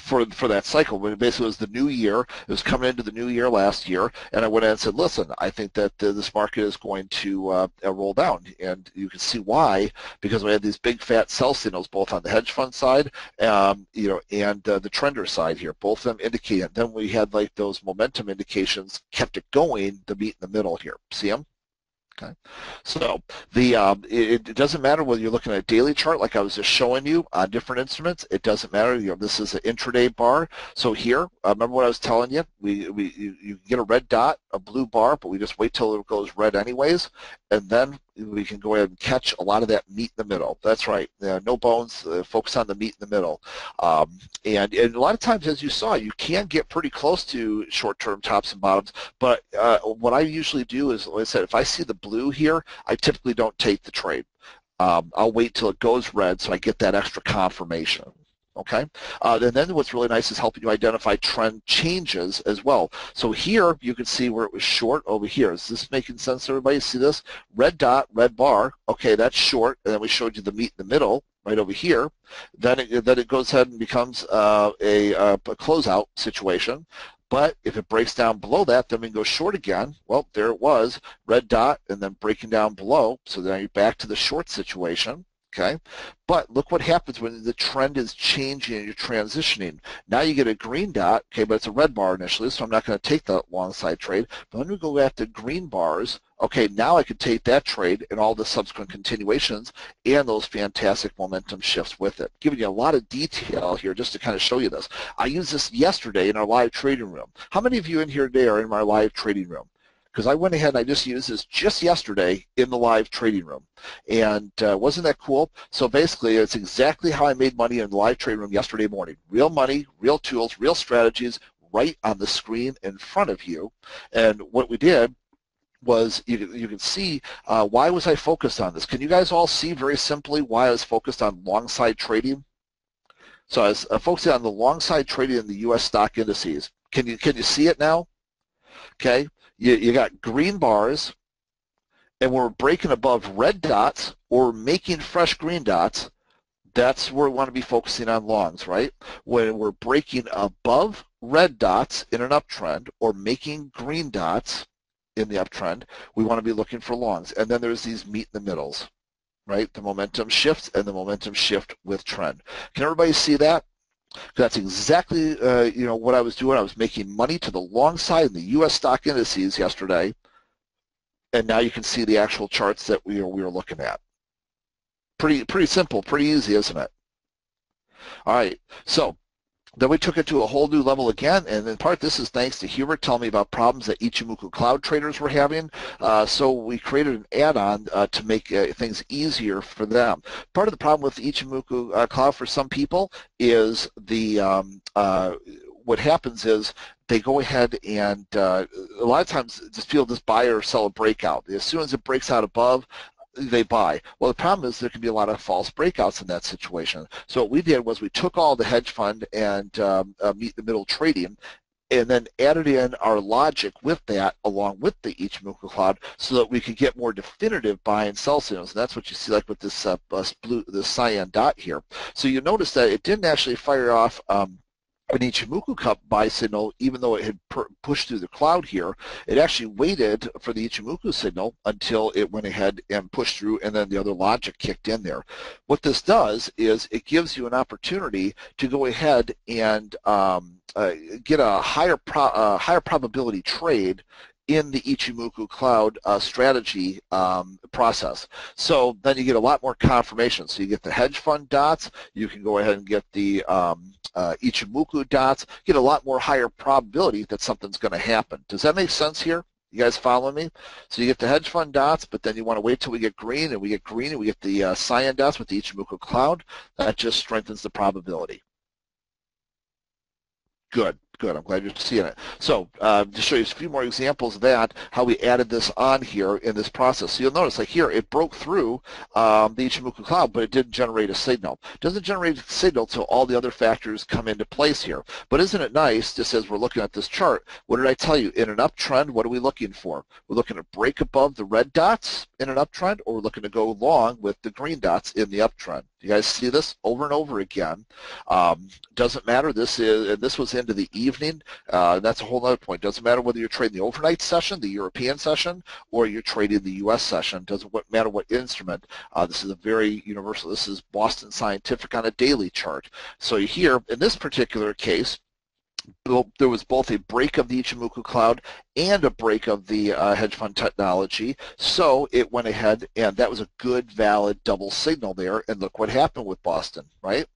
S1: for that cycle. When it basically was the new year, it was coming into the new year last year, and I went in and said, listen, I think that this market is going to roll down, and you can see why, because we had these big fat sell signals both on the hedge fund side, and the trender side here, both of them indicating. Then we had like those momentum indications kept it going, the meet in the middle here. See them? Okay, so it doesn't matter whether you're looking at a daily chart like I was just showing you on different instruments. It doesn't matter. This is an intraday bar. So here, remember what I was telling you? You get a red dot, a blue bar, but we just wait till it goes red anyways, and then we can go ahead and catch a lot of that meat in the middle. That's right. No bones. Focus on the meat in the middle. And a lot of times, as you saw, you can get pretty close to short-term tops and bottoms. But what I usually do is, like I said, if I see the blue here, I typically don't take the trade. I'll wait till it goes red so I get that extra confirmation. Okay, and then what's really nice is helping you identify trend changes as well. So here you can see where it was short over here. Is this making sense to everybody? See this? Red dot, red bar. Okay, that's short, and then we showed you the meat in the middle right over here. Then it goes ahead and becomes a closeout situation. But if it breaks down below that, then we can go short again. Well, there it was, red dot, and then breaking down below. So then you're back to the short situation. Okay, but look what happens when the trend is changing and you're transitioning. Now you get a green dot, okay, but it's a red bar initially, so I'm not going to take that long side trade. But when we go back to green bars, okay, now I could take that trade and all the subsequent continuations and those fantastic momentum shifts with it. Giving you a lot of detail here just to kind of show you this. I used this yesterday in our live trading room. How many of you in here today are in our live trading room? Because I went ahead and I just used this just yesterday in the live trading room. And wasn't that cool? So basically, it's exactly how I made money in the live trading room yesterday morning. Real money, real tools, real strategies right on the screen in front of you. And what we did was, you can see, why was I focused on this? Can you guys all see very simply why I was focused on long side trading? So I was focusing on the long side trading in the U.S. stock indices. Can you see it now? Okay. You got green bars, and we're breaking above red dots or making fresh green dots. That's where we want to be focusing on longs, right? When we're breaking above red dots in an uptrend or making green dots in the uptrend, we want to be looking for longs. And then there's these meet in the middles, right? The momentum shifts and the momentum shift with trend. Can everybody see that? That's exactly what I was doing. I was making money to the long side in the U.S. stock indices yesterday, and now you can see the actual charts that we were looking at. Pretty simple, pretty easy, isn't it? All right, so then we took it to a whole new level again, and in part this is thanks to Hubert telling me about problems that Ichimoku cloud traders were having. So we created an add-on to make things easier for them. Part of the problem with Ichimoku cloud for some people is what happens is they go ahead and a lot of times just feel this buy or sell a breakout. As soon as it breaks out above, they buy. Well, the problem is there can be a lot of false breakouts in that situation. So what we did was we took all the hedge fund and meet the middle trading and then added in our logic with that along with the Ichimoku cloud so that we could get more definitive buy and sell signals. And that's what you see like with this blue, this cyan dot here. So you notice that it didn't actually fire off an Ichimoku Cup buy signal, even though it had pushed through the cloud here, it actually waited for the Ichimoku signal until it went ahead and pushed through, and then the other logic kicked in there. What this does is it gives you an opportunity to go ahead and get a higher probability trade in the Ichimoku Cloud strategy process. So then you get a lot more confirmation. So you get the hedge fund dots, you can go ahead and get the Ichimoku dots, get a lot more higher probability that something's going to happen. Does that make sense here? You guys following me? So you get the hedge fund dots, but then you want to wait till we get green, and we get green, and we get the cyan dots with the Ichimoku Cloud. That just strengthens the probability. Good, good. I'm glad you're seeing it. So to show you a few more examples of that, how we added this on here in this process. So you'll notice, like here, it broke through the Ichimoku Cloud, but it didn't generate a signal. It doesn't generate a signal until all the other factors come into place here. But isn't it nice, just as we're looking at this chart, what did I tell you? In an uptrend, what are we looking for? We're looking to break above the red dots in an uptrend, or we're looking to go long with the green dots in the uptrend. You guys see this over and over again. Doesn't matter. This was into the evening. That's a whole other point. Doesn't matter whether you're trading the overnight session, the European session, or you're trading the U.S. session. Doesn't matter what instrument. This is a very universal. This is Boston Scientific on a daily chart. So here, in this particular case, there was both a break of the Ichimoku Cloud and a break of the hedge fund technology. So it went ahead, and that was a good, valid double signal there. And look what happened with Boston, right?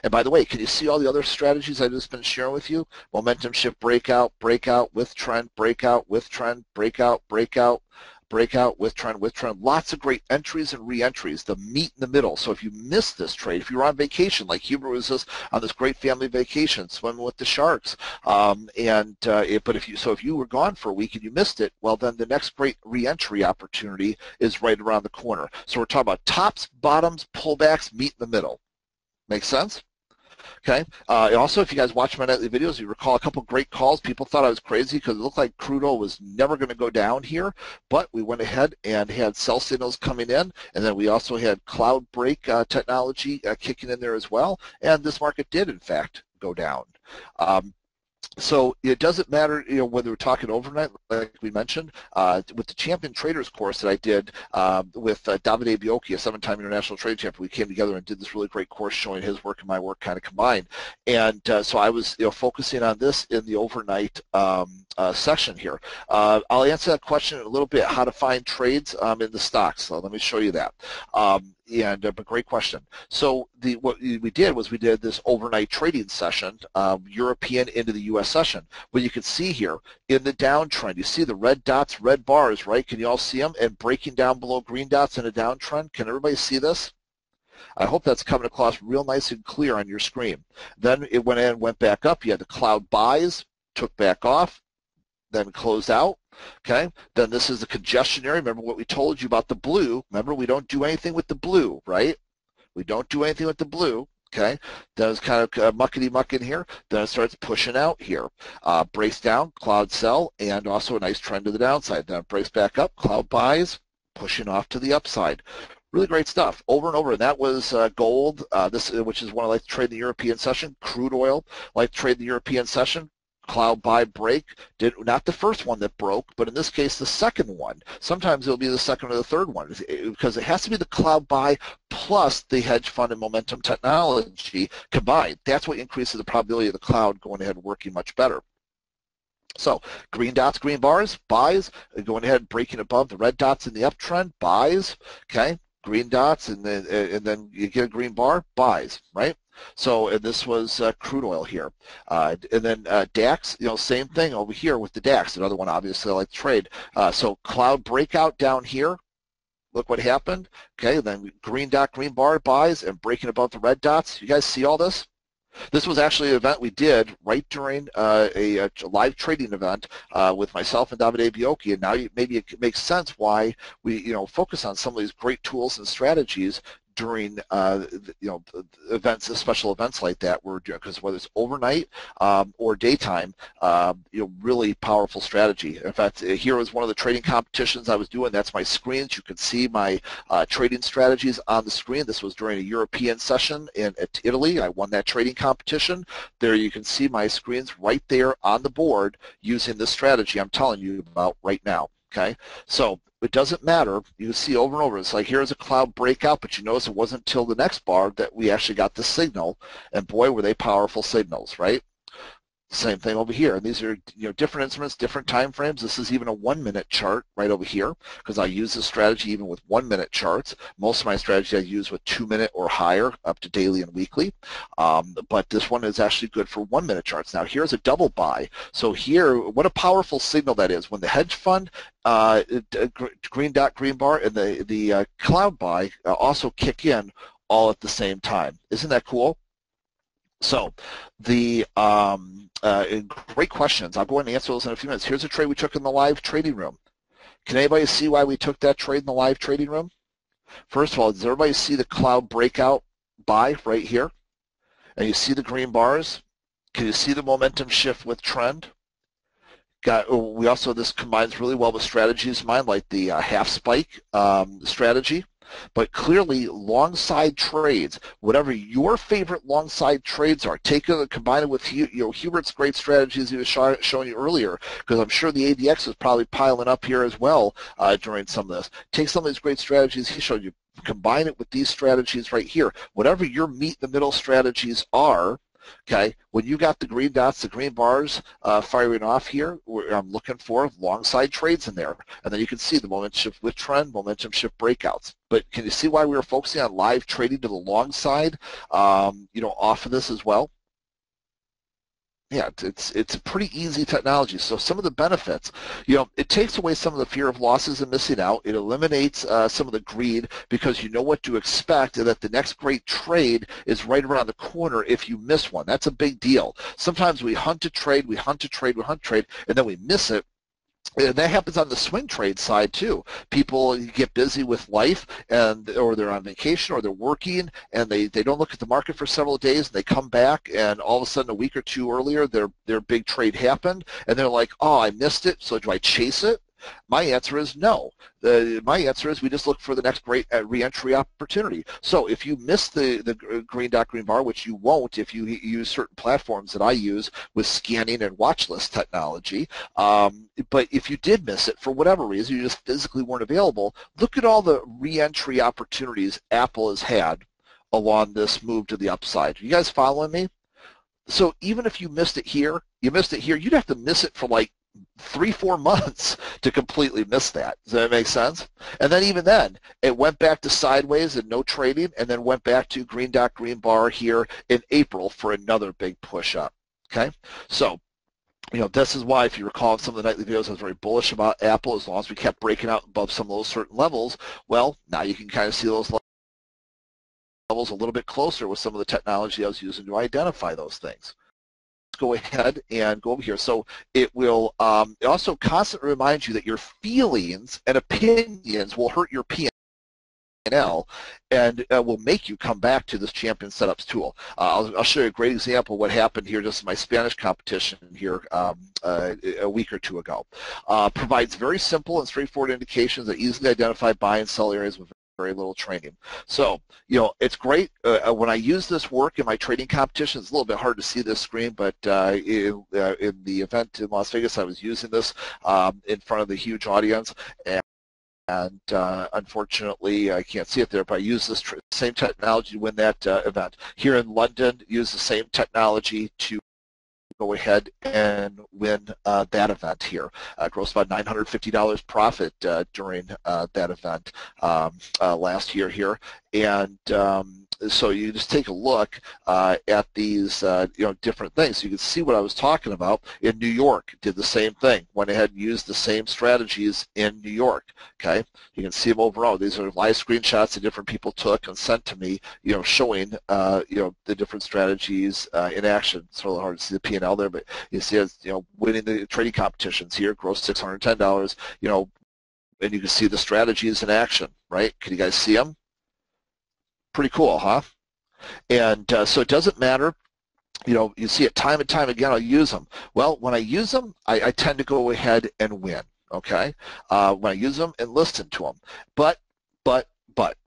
S1: And by the way, can you see all the other strategies I've just been sharing with you? Momentum shift breakout, breakout with trend, breakout with trend, breakout, breakout, breakout with trend, lots of great entries and re-entries, the meat in the middle. So if you missed this trade, if you were on vacation, like Huber was just on this great family vacation, swimming with the sharks, but if you were gone for a week and you missed it, well, then the next great re-entry opportunity is right around the corner. So we're talking about tops, bottoms, pullbacks, meat in the middle. Make sense? Okay. Also, if you guys watch my nightly videos, you recall a couple great calls. People thought I was crazy because it looked like crude oil was never going to go down here, but we went ahead and had sell signals coming in, and then we also had cloud break technology kicking in there as well, and this market did, in fact, go down. So it doesn't matter, whether we're talking overnight, like we mentioned, with the Champion Traders course that I did with Davide Biocchi, a 7-time international trading champion. We came together and did this really great course showing his work and my work kind of combined. And so I was, focusing on this in the overnight session here. I'll answer that question in a little bit, how to find trades in the stocks. So let me show you that. But great question. So what we did was we did this overnight trading session, European into the U.S. session. But you can see here in the downtrend, you see the red dots, red bars, right? Can you all see them? And breaking down below green dots in a downtrend. Can everybody see this? I hope that's coming across real nice and clear on your screen. Then it went in and went back up. You had the cloud buys, took back off, then closed out. Okay, then this is the congestion area. Remember what we told you about the blue. Remember, we don't do anything with the blue, right? We don't do anything with the blue. Okay, then it's kind of muckety-muck in here. Then it starts pushing out here. Breaks down, cloud sell, and also a nice trend to the downside. Then it breaks back up, cloud buys, pushing off to the upside. Really great stuff over and over. And that was gold, which is one I like to trade in the European session. Crude oil, like to trade in the European session. Cloud buy break, not the first one that broke, but in this case the second one. Sometimes it'll be the second or the third one because it has to be the cloud buy plus the hedge fund and momentum technology combined. That's what increases the probability of the cloud going ahead and working much better. So green dots, green bars, buys, going ahead and breaking above the red dots in the uptrend, buys, okay? Green dots, and then you get a green bar, buys, right? So and this was crude oil here. And then DAX, same thing over here with the DAX, another one obviously I like to trade. So cloud breakout down here. Look what happened. Okay, then green dot, green bar, buys, and breaking above the red dots. You guys see all this? This was actually an event we did right during a live trading event with myself and Davide Biocchi, and now maybe it makes sense why we focus on some of these great tools and strategies during events, special events like that, because whether it's overnight or daytime, really powerful strategy. In fact, here was one of the trading competitions I was doing. That's my screens. You can see my trading strategies on the screen. This was during a European session in Italy. I won that trading competition. There you can see my screens right there on the board using this strategy I'm telling you about right now. Okay, so it doesn't matter. You see over and over. It's like here's a cloud breakout, but you notice it wasn't until the next bar that we actually got the signal, and boy, were they powerful signals, right? Same thing over here. And these are different instruments, different time frames. This is even a 1-minute chart right over here because I use this strategy even with 1-minute charts. Most of my strategy I use with 2-minute or higher up to daily and weekly. But this one is actually good for 1-minute charts. Now here's a double buy. So here, what a powerful signal that is. When the hedge fund green dot, green bar, and the cloud buy also kick in all at the same time. Isn't that cool? So the great questions. I'll go ahead and answer those in a few minutes. Here's a trade we took in the live trading room. Can anybody see why we took that trade in the live trading room? First of all, does everybody see the cloud breakout buy right here? And you see the green bars? Can you see the momentum shift with trend? This combines really well with strategies of mine, like the half spike strategy. But clearly, long side trades, whatever your favorite long side trades are, combine it with Hubert's great strategies he was showing you earlier, because I'm sure the ADX is probably piling up here as well during some of this. Take some of these great strategies he showed you, combine it with these strategies right here. Whatever your meet-in-the-middle strategies are, okay, when you got the green dots, the green bars firing off here, I'm looking for long side trades in there. And then you can see the momentum shift with trend, momentum shift breakouts. But can you see why we were focusing on live trading to the long side, off of this as well? Yeah, it's a pretty easy technology. So some of the benefits, it takes away some of the fear of losses and missing out. It eliminates some of the greed because you know what to expect and that the next great trade is right around the corner if you miss one. That's a big deal. Sometimes we hunt a trade, and then we miss it. And that happens on the swing trade side too. People get busy with life, or they're on vacation, or they're working, and they don't look at the market for several days, and they come back, and all of a sudden, a week or two earlier, their big trade happened, and they're like, "Oh, I missed it. So do I chase it?" My answer is no. My answer is we just look for the next great re-entry opportunity. So if you miss the green dot, green bar, which you won't if you use certain platforms that I use with scanning and watch list technology, but if you did miss it for whatever reason, you just physically weren't available, look at all the re-entry opportunities Apple has had along this move to the upside. You guys following me? So even if you missed it here, you'd have to miss it for like 3-4 months to completely miss that. Does that make sense? And then even then, it went back to sideways and no trading, and then went back to green dot, green bar here in April for another big push up. Okay? So, this is why, if you recall in some of the nightly videos, I was very bullish about Apple. As long as we kept breaking out above some of those certain levels, well, now you can kind of see those levels a little bit closer with some of the technology I was using to identify those things. Go ahead and go over here. So it will also constantly remind you that your feelings and opinions will hurt your P&L and will make you come back to this champion setups tool. I'll show you a great example of what happened here just in my Spanish competition here a week or two ago. Provides very simple and straightforward indications that easily identify buy and sell areas with very little training. So, it's great. When I use this work in my trading competition, it's a little bit hard to see this screen, but in the event in Las Vegas, I was using this in front of the huge audience, and unfortunately, I can't see it there, but I use this same technology to win that event. Here in London, use the same technology to go ahead and win that event here. Gross about $950 profit during that event last year here. And so you just take a look at these different things. You can see what I was talking about. In New York, did the same thing. Went ahead and used the same strategies in New York. Okay, you can see them overall. These are live screenshots that different people took and sent to me. Showing the different strategies in action. It's really hard to see the P&L there, but you see as winning the trading competitions here, gross $610. And you can see the strategies in action. Right? Can you guys see them? Pretty cool, huh? And so it doesn't matter. You see it time and time again. I'll use them. Well, when I use them, I tend to go ahead and win. Okay, when I use them and listen to them, but but but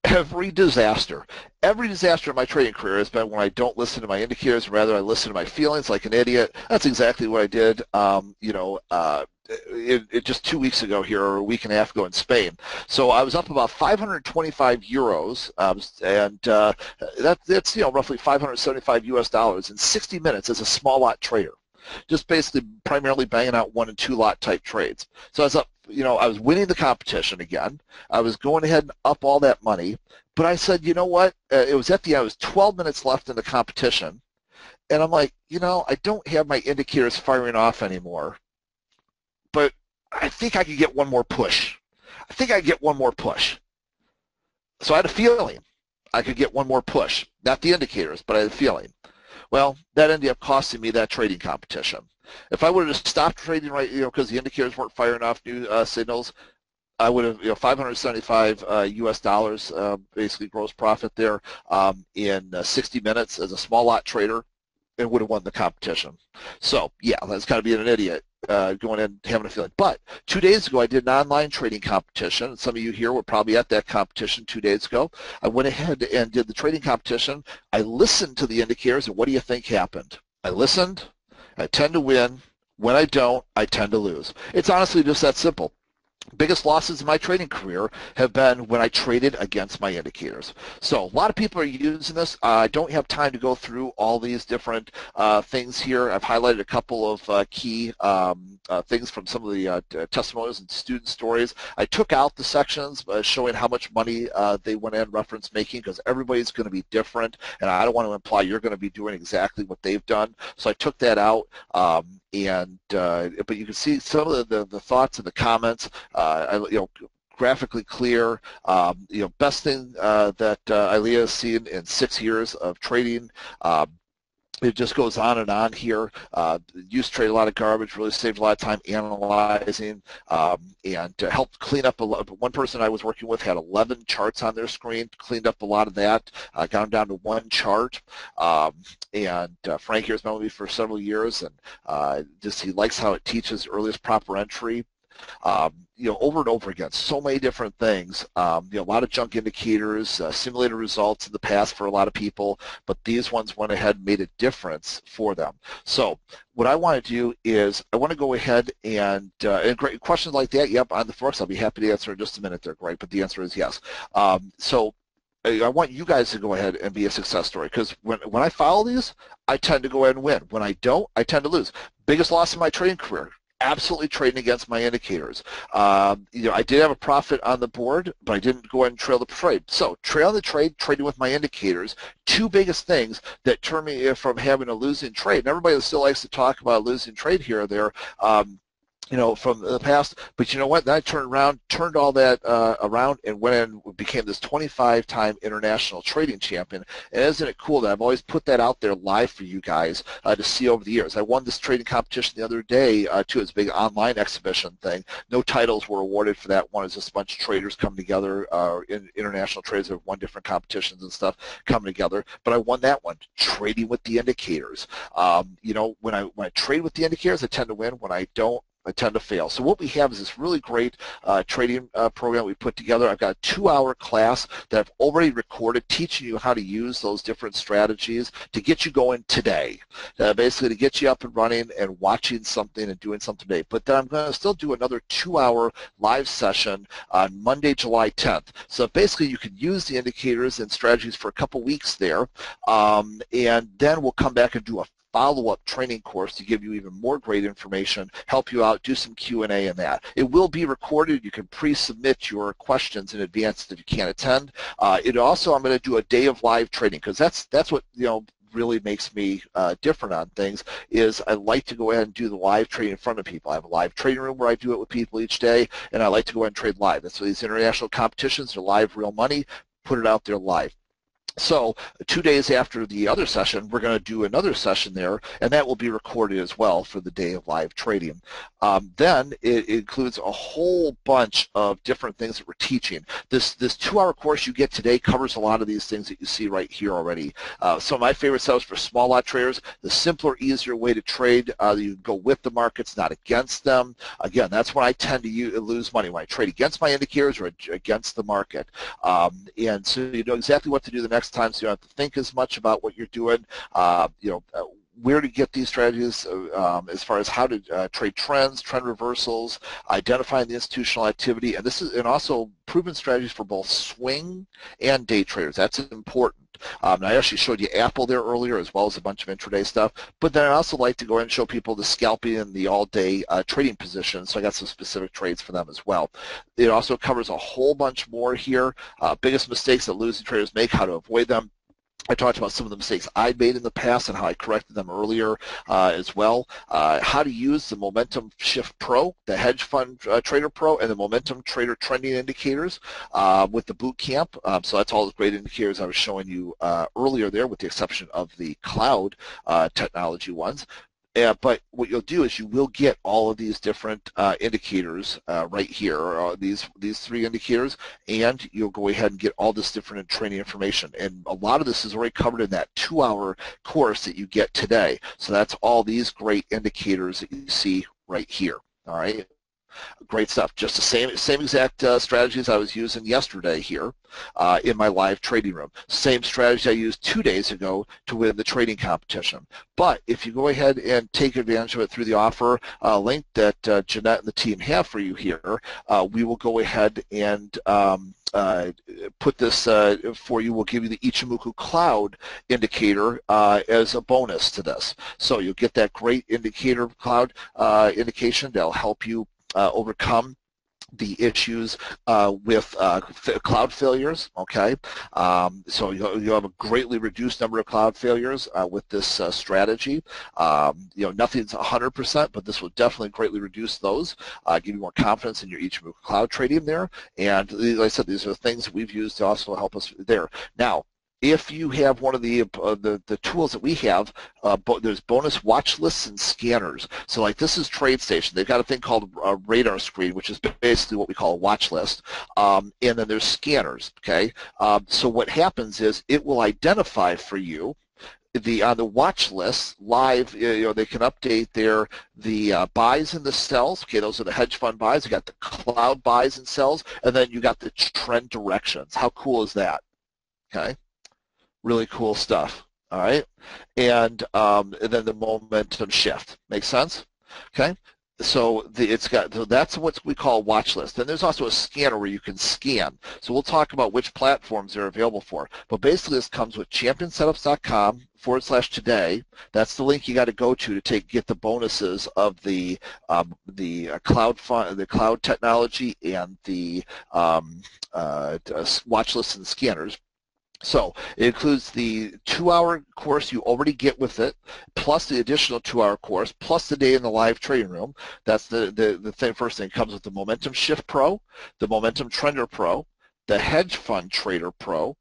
S1: every disaster, every disaster in my trading career has been when I don't listen to my indicators, rather I listen to my feelings like an idiot. That's exactly what I did. Just 2 weeks ago here, or a week and a half ago in Spain. So I was up about 525 euros, and that's roughly 575 US dollars in 60 minutes as a small lot trader. Just basically primarily banging out 1 and 2 lot type trades. So I was up, I was winning the competition again. I was going ahead and up all that money, but I said, you know what? It was at the end. It was 12 minutes left in the competition, and I'm like, I don't have my indicators firing off anymore, but I think I could get one more push. I think I could get one more push. So I had a feeling I could get one more push. Not the indicators, but I had a feeling. Well, that ended up costing me that trading competition. If I would have stopped trading right, because the indicators weren't firing off new signals, I would have, 575 US dollars, basically gross profit there in 60 minutes as a small lot trader, and would have won the competition. So, yeah, that's kind of being an idiot. Going in having a feeling. But 2 days ago, I did an online trading competition. And some of you here were probably at that competition 2 days ago. I went ahead and did the trading competition. I listened to the indicators, and what do you think happened? I listened. I tend to win. When I don't, I tend to lose. It's honestly just that simple. Biggest losses in my trading career have been when I traded against my indicators. So a lot of people are using this. I don't have time to go through all these different things here. I've highlighted a couple of key things from some of the testimonials and student stories. I took out the sections showing how much money they went in reference making, because everybody's going to be different, and I don't want to imply you're going to be doing exactly what they've done. So I took that out. But you can see some of the thoughts and the comments. Graphically clear. Best thing that Ilea has seen in 6 years of trading. It just goes on and on here. Used to trade a lot of garbage, really saved a lot of time analyzing, and helped clean up a lot. One person I was working with had 11 charts on their screen, cleaned up a lot of that, got them down to 1 chart. Frank here's known me for several years, and he likes how it teaches earliest proper entry. Over and over again, so many different things. A lot of junk indicators, simulated results in the past for a lot of people, but these ones went ahead and made a difference for them. So what I want to do is I want to go ahead and great questions like that, yep, on the forex, I'll be happy to answer in just a minute there, Greg, but the answer is yes. So I want you guys to go ahead and be a success story, because when I follow these, I tend to go ahead and win. When I don't, I tend to lose. Biggest loss in my trading career, absolutely trading against my indicators. I did have a profit on the board, but I didn't go ahead and trail the trade. So trail the trade, trading with my indicators, 2 biggest things that turn me from having a losing trade. And everybody still likes to talk about losing trade here or there. From the past, but you know what? Then I turned all that around, and went in and became this 25-time international trading champion. And isn't it cool that I've always put that out there live for you guys to see over the years? I won this trading competition the other day too. It's a big online exhibition thing. No titles were awarded for that one. It's just a bunch of traders coming together, international traders that have won different competitions and stuff coming together. But I won that one, trading with the indicators. When I trade with the indicators, I tend to win. When I don't, I tend to fail. So what we have is this really great trading program we put together. I've got a 2-hour class that I've already recorded teaching you how to use those different strategies to get you going today, basically to get you up and running and watching something and doing something today. But then I'm going to still do another 2-hour live session on Monday, July 10th. So basically you can use the indicators and strategies for a couple weeks there, and then we'll come back and do a follow-up training course to give you even more great information, help you out, do some Q&A in that. It will be recorded. You can pre-submit your questions in advance if you can't attend. I'm going to do a day of live trading, because that's what really makes me different on things, is I like to go ahead and do the live trading in front of people. I have a live trading room where I do it with people each day, and I like to go ahead and trade live. And so these international competitions are live, real money, put it out there live. So 2 days after the other session, we're going to do another session there, and that will be recorded as well for the day of live trading. Then it includes a whole bunch of different things that we're teaching. This 2-hour course you get today covers a lot of these things that you see right here already. Some of my favorite stuff for small lot traders, the simpler, easier way to trade. You go with the markets, not against them. Again, that's when I tend to lose money, when I trade against my indicators or against the market. And so you know exactly what to do the next time, so you don't have to think as much about what you're doing. Where to get these strategies as far as how to trade trends, trend reversals, identifying the institutional activity, and also proven strategies for both swing and day traders. That's important. I actually showed you Apple there earlier, as well as a bunch of intraday stuff. But then I also like to go ahead and show people the scalping and the all-day trading positions. So I got some specific trades for them as well. It also covers a whole bunch more here. Biggest mistakes that losing traders make, how to avoid them. I talked about some of the mistakes I'd made in the past and how I corrected them earlier as well. How to use the Momentum Shift Pro, the Hedge Fund Trader Pro, and the Momentum Trader Trending Indicators with the boot camp. So that's all the great indicators I was showing you earlier there, with the exception of the cloud technology ones. But what you'll do is you will get all of these different indicators right here, these 3 indicators, and you'll go ahead and get all this different training information. And a lot of this is already covered in that 2-hour course that you get today. So that's all these great indicators that you see right here. All right. Great stuff. Just the same exact strategies I was using yesterday here in my live trading room. Same strategy I used 2 days ago to win the trading competition. But if you go ahead and take advantage of it through the offer link that Jeanette and the team have for you here, we will go ahead and put this for you. We'll give you the Ichimoku Cloud indicator as a bonus to this. So you'll get that great indicator cloud indication that'll help you overcome the issues with cloud failures, okay? So you'll have a greatly reduced number of cloud failures with this strategy. Nothing's 100%, but this will definitely greatly reduce those, give you more confidence in your Ichimoku Cloud trading there. And like I said, these are things that we've used to also help us there. Now, if you have one of the tools that we have, there's bonus watch lists and scanners. So like this is TradeStation. They've got a thing called a radar screen, which is basically what we call a watch list. And then there's scanners, okay? So what happens is it will identify for you on the watch list live. They can update the buys and the sells. Okay, those are the hedge fund buys. You got the cloud buys and sells, and then you got the trend directions. How cool is that? Okay. Really cool stuff, all right? And then the momentum shift. Make sense? Okay? So that's what we call a watch list. Then there's also a scanner where you can scan. So we'll talk about which platforms they're available for. But basically this comes with championsetups.com/today. That's the link you got to go to get the bonuses of the cloud technology and the watch lists and scanners. So it includes the 2-hour course you already get with it, plus the additional 2-hour course, plus the day in the live trading room. That's the first thing. It comes with the Momentum Shift Pro, the Momentum Trender Pro, the Hedge Fund Trader Pro,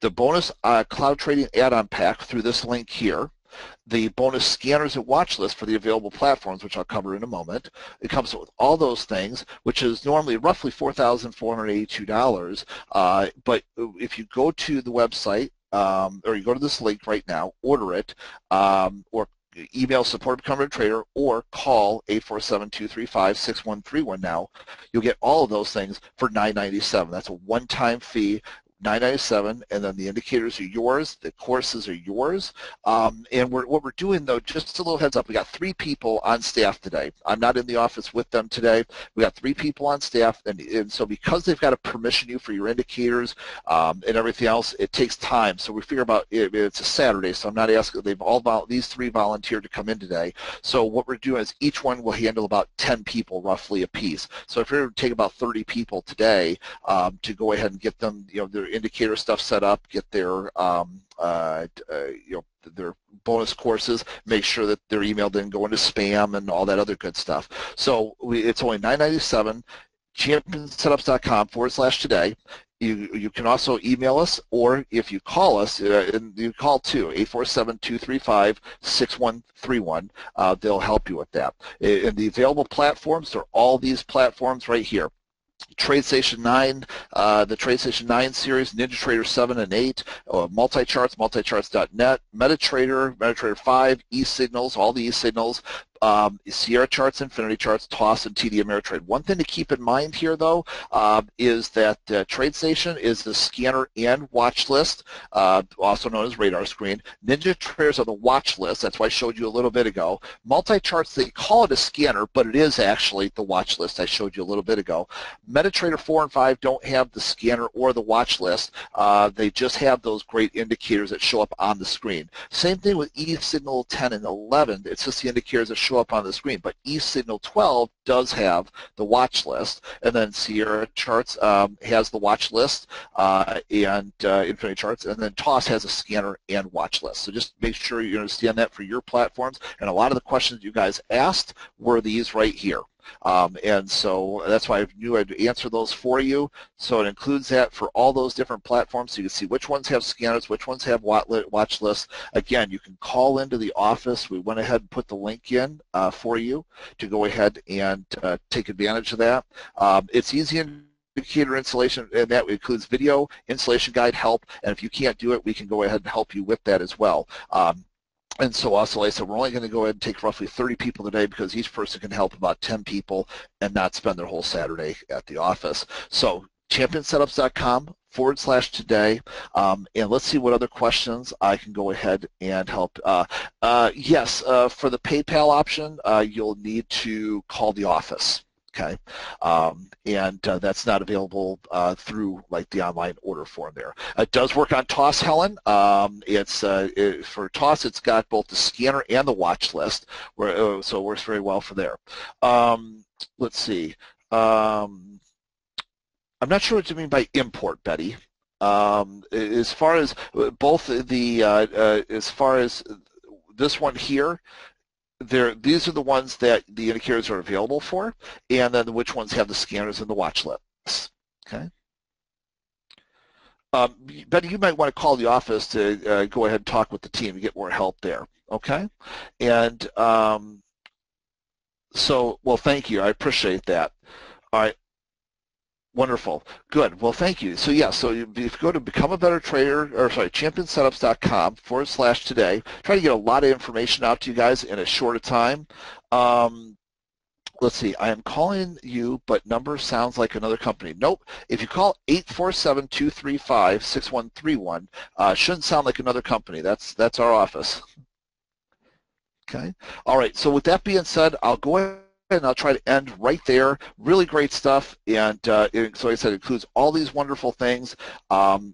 S1: the bonus cloud trading add-on pack through this link here, the bonus scanners and watch list for the available platforms, which I'll cover in a moment. It comes with all those things, which is normally roughly $4,482. But if you go to the website, or you go to this link right now, order it, or email support to become a trader, or call 847-235-6131 now, you'll get all of those things for $997. That's a one-time fee, $997, and then the indicators are yours, the courses are yours. And what we're doing, though, just a little heads up, we got 3 people on staff today. I'm not in the office with them today. We got 3 people on staff, and so because they've got to permission you for your indicators and everything else, it takes time. So we figure about it's a Saturday, so I'm not asking. These 3 volunteered to come in today. So what we're doing is each one will handle about 10 people roughly a piece. So if you're going to take about 30 people today to go ahead and get them, their indicator stuff set up, get their their bonus courses, make sure that their email didn't go into spam and all that other good stuff. So it's only $997, championsetups.com/today. You can also email us, or if you call us, and you call too, 847-235-6131. They'll help you with that. And the available platforms are all these platforms right here. TradeStation 9, the TradeStation 9 series, NinjaTrader 7 and 8, multi-charts, multicharts.net, MetaTrader, MetaTrader 5, eSignals, all the eSignals, Sierra Charts, Infinity Charts, TOS, and TD Ameritrade. One thing to keep in mind here, though, is that TradeStation is the scanner and watch list, also known as radar screen. NinjaTrader is on the watch list. That's why I showed you a little bit ago. Multi-charts, they call it a scanner, but it is actually the watch list I showed you a little bit ago. MetaTrader 4 and 5 don't have the scanner or the watch list. They just have those great indicators that show up on the screen. Same thing with eSignal 10 and 11. It's just the indicators that show up on the screen, but eSignal 12 does have the watch list, and then Sierra Charts has the watch list and Infinity Charts, and then TOS has a scanner and watch list. So just make sure you understand that for your platforms, and a lot of the questions you guys asked were these right here. And so that's why I knew I'd answer those for you. So it includes that for all those different platforms, so you can see which ones have scanners, which ones have watch lists. Again, you can call into the office. We went ahead and put the link in for you to go ahead and take advantage of that. It's easy indicator installation, and that includes video, installation guide, help, and if you can't do it, we can go ahead and help you with that as well. And so also, like I said, we're only going to go ahead and take roughly 30 people today because each person can help about 10 people and not spend their whole Saturday at the office. So championsetups.com/today, and let's see what other questions I can go ahead and help. Yes, for the PayPal option, you'll need to call the office. Okay, and that's not available through like the online order form there. It does work on TOS, Helen. For TOS, it's got both the scanner and the watch list, so it works very well for there. Let's see. I'm not sure what you mean by import, Betty. As far as both the as far as this one here, these are the ones that the indicators are available for, and then which ones have the scanners and the watch list. Okay. Betty, you might want to call the office to go ahead and talk with the team to get more help there. Okay. And well, thank you. I appreciate that. All right. Wonderful. Good. Well, thank you. So yeah, so if you go to championsetups.com/today, try to get a lot of information out to you guys in a shorter time. Let's see. I am calling you, but number sounds like another company. Nope. If you call 847-235-6131, shouldn't sound like another company. That's our office. Okay. All right. So with that being said, I'll go ahead and I'll try to end right there. Really great stuff, and so like I said, it includes all these wonderful things, and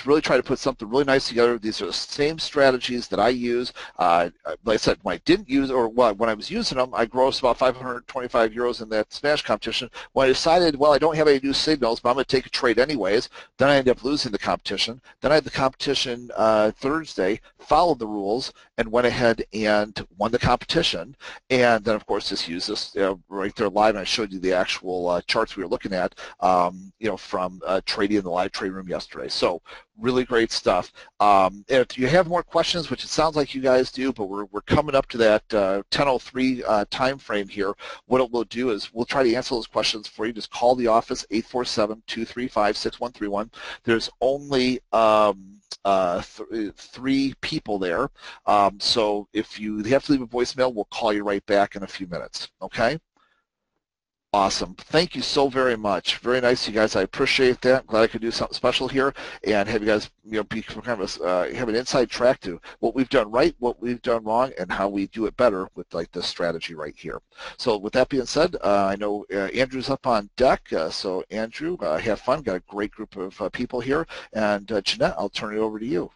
S1: really try to put something really nice together. These are the same strategies that I use. Like I said, when I didn't use, or when I was using them, I grossed about 525 euros in that Spanish competition. When I decided, well, I don't have any new signals, but I'm going to take a trade anyways, then I ended up losing the competition. Then I had the competition Thursday, followed the rules, and went ahead and won the competition. And then, of course, just used this right there live, and I showed you the actual charts we were looking at, from trading in the live trade room yesterday. So really great stuff. If you have more questions, which it sounds like you guys do, but we're coming up to that 10:03 time frame here, what it will do is we'll try to answer those questions for you. Just call the office, 847-235-6131. There's only 3 people there, so if you have to leave a voicemail, we'll call you right back in a few minutes. Okay. Awesome. Thank you so very much. Very nice, you guys. I appreciate that. Glad I could do something special here and have you guys, be kind of have an inside track to what we've done right, what we've done wrong, and how we do it better with like this strategy right here. So with that being said, I know Andrew's up on deck. So Andrew, have fun. Got a great group of people here. And Jeanette, I'll turn it over to you.